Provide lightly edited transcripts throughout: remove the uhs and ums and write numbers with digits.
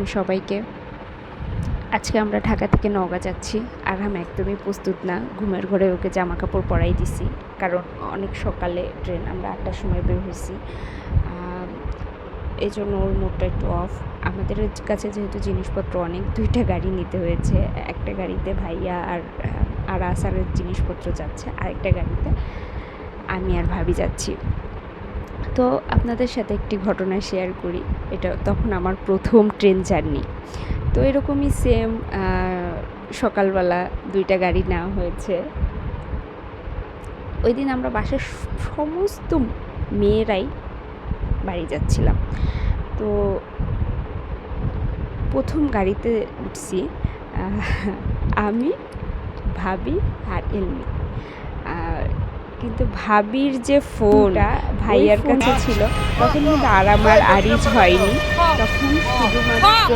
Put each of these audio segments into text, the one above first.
আলাইকুম সবাইকে। আজকে আমরা ঢাকা থেকে নওগাঁ যাচ্ছি। আরহাম একদমই প্রস্তুত না, ঘুমের ঘরে ওকে জামা কাপড় পরাই দিছি, কারণ অনেক সকালে ট্রেন, আমরা 8টার সময় বের হয়েছি। এই জন্য ওর মুডটা একটু অফ। আমাদের কাছে যেহেতু জিনিসপত্র অনেক, 2টা গাড়ি নিতে হয়েছে। একটা গাড়িতে ভাইয়া আর আসারের জিনিসপত্র যাচ্ছে, আরেকটা গাড়িতে আমি আর ভাবি যাচ্ছি। তো আপনাদের সাথে একটি ঘটনা শেয়ার করি। এটা তখন আমার প্রথম ট্রেন জার্নি। তো এরকমই সেম সকালবেলা 2টা গাড়ি নেওয়া হয়েছে। ওই দিন আমরা বাসার সমস্ত মেয়েরাই বাড়ি যাচ্ছিলাম। তো প্রথম গাড়িতে উঠছি আমি, ভাবি আর এলমি। কিন্তু ভাবির যে ফোনটা ভাইয়ার কাছে ছিল, তখন কিন্তু আর আমার আরিজ হয়নি, তখন শুধুমাত্র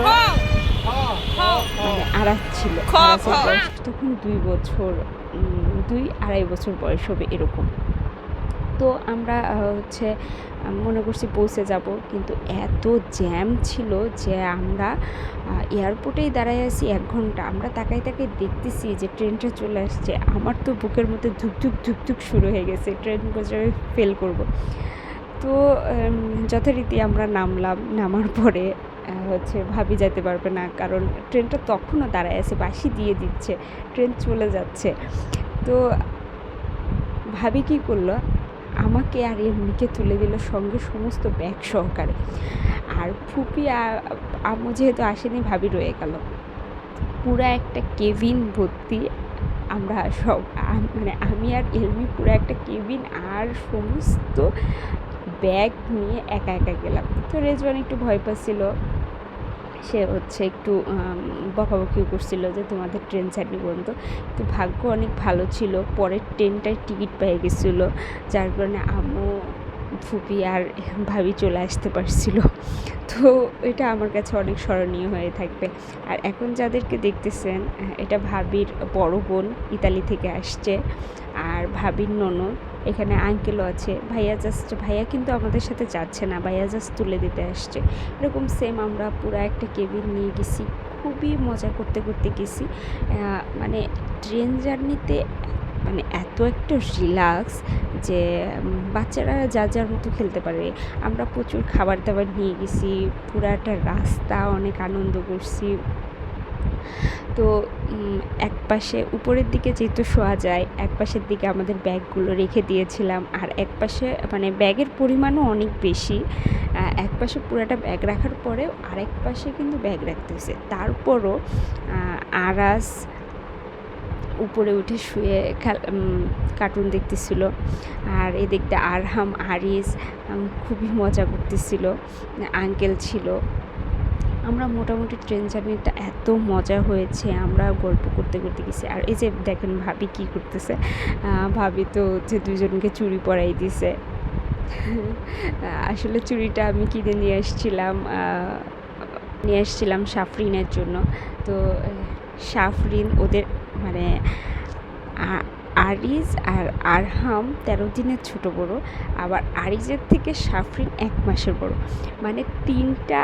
মানে আরাজ ছিল। আরাজের বয়স তখন 2-2.5 বছর বয়স হবে এরকম। তো আমরা মনে করছি পৌঁছে যাব, কিন্তু এত জ্যাম ছিল যে আমরা এয়ারপোর্টেই দাঁড়ায় আছি 1 ঘন্টা। আমরা তাকাই দেখতেছি যে ট্রেনটা চলে আসছে। আমার তো বুকের মধ্যে ধুকধুক শুরু হয়ে গেছে, ট্রেন বোঝায় ফেল করব। তো যথারীতি আমরা নামার পরে ভাবি যেতে পারবে না, কারণ ট্রেনটা তখনও দাঁড়ায় আছে, বাঁশি দিয়ে দিচ্ছে, ট্রেন চলে যাচ্ছে। তো ভাবি কী করলো, আমাকে আর এমনিকে তুলে দিল সঙ্গে সমস্ত ব্যাগ সহকারে। আর ফুপি আম্মু যেহেতু আসেনি, ভাবি রয়ে গেল। পুরা একটা কেবিন ভর্তি আমরা সব, মানে আমি আর এলমি পুরো একটা কেবিন আর সমস্ত ব্যাগ নিয়ে একা গেলাম। তো রেজওয়ান একটু ভয় পাচ্ছিল, সে একটু বকাবকিও করছিল যে তোমাদের ট্রেন ছাড়নি পর্যন্ত। তো ভাগ্য অনেক ভালো ছিল, পরের ট্রেনটায় টিকিট পেয়ে গেছিলো, যার কারণে আম্মু, ফুপি আর ভাবি চলে আসতে পারছিল। তো এটা আমার কাছে অনেক স্মরণীয় হয়ে থাকবে। আর এখন যাদেরকে দেখতেছেন, এটা ভাবির বড় বোন, ইতালি থেকে আসছে, আর ভাবির ননদ। এখানে আঙ্কেলও আছে। ভাইয়া কিন্তু আমাদের সাথে যাচ্ছে না, ভাইয়া জাস্ট তুলে দিতে আসছে। এরকম সেম আমরা পুরো একটা কেবিন নিয়ে গেছি, খুবই মজা করতে গেছি। মানে ট্রেন জার্নিতে মানে এত একটা রিল্যাক্স যে বাচ্চারা যার মতো খেলতে পারে। আমরা প্রচুর খাবার দাবার নিয়ে গেছি, পুরাটা রাস্তা অনেক আনন্দ করছি। তো এক পাশে উপরের দিকে যেহেতু শোয়া যায়, এক পাশের দিকে আমাদের ব্যাগগুলো রেখে দিয়েছিলাম, আর এক পাশে মানে ব্যাগের পরিমাণও অনেক বেশি। এক পাশে পুরোটা ব্যাগ রাখার পরেও আরেক পাশে কিন্তু ব্যাগ রাখতে হয়েছে। তারপরও আরাস উপরে উঠে শুয়ে কার্টুন দেখতেছিল, আর এদিকটা আরহাম, আরিস খুবই মজা করতেছিল, আঙ্কেল ছিল। আমরা মোটামুটি ট্রেন জার্নিটা এত মজা হয়েছে, আমরা গল্প করতে গেছি। আর এই যে দেখেন ভাবি কী করতেছে, ভাবি তো দুজনকে চুড়ি পরাই দিছে। আসলে চুড়িটা আমি কিনে নিয়ে আসছিলাম সাফরিনের জন্য। তো সাফরিন ওদের মানে আরিজ আর আরহাম 13 দিনের ছোটো বড়ো, আবার আরিজের থেকে সাফরিন 1 মাসের বড়ো, মানে 3টা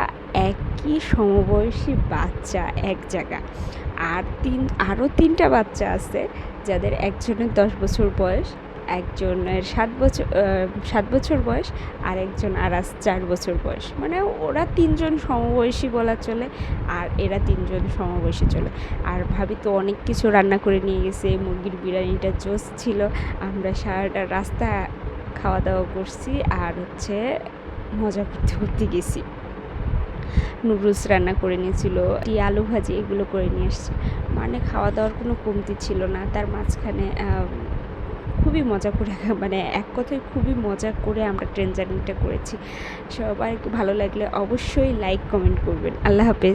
একই সমবয়সী বাচ্চা এক জায়গা। আর আরও 3টা বাচ্চা আছে, যাদের একজনের 10 বছর বয়স, একজনের 7 বছর বয়স, আর একজন আরাস 4 বছর বয়স। মানে ওরা 3জন সমবয়সী বলা চলে, আর এরা 3জন সমবয়সী চলে। আর ভাবি তো অনেক কিছু রান্না করে নিয়ে গেছে, মুরগির বিরিয়ানিটা জোস ছিল। আমরা সারাটা রাস্তা খাওয়া দাওয়া করছি, আর মজা করতে গেছি। নুডলস রান্না করে নিয়েছিল, আলু ভাজি, এগুলো করে নিয়ে এসছে। মানে খাওয়া দাওয়ার কোনো কমতি ছিল না। তার মাঝখানে খুবই মজা করে, মানে এক কথায় খুবই মজা করে আমরা ট্রেন জার্নিটা করেছি। সবার ভালো লাগলে অবশ্যই লাইক কমেন্ট করবেন। আল্লাহ হাফেজ।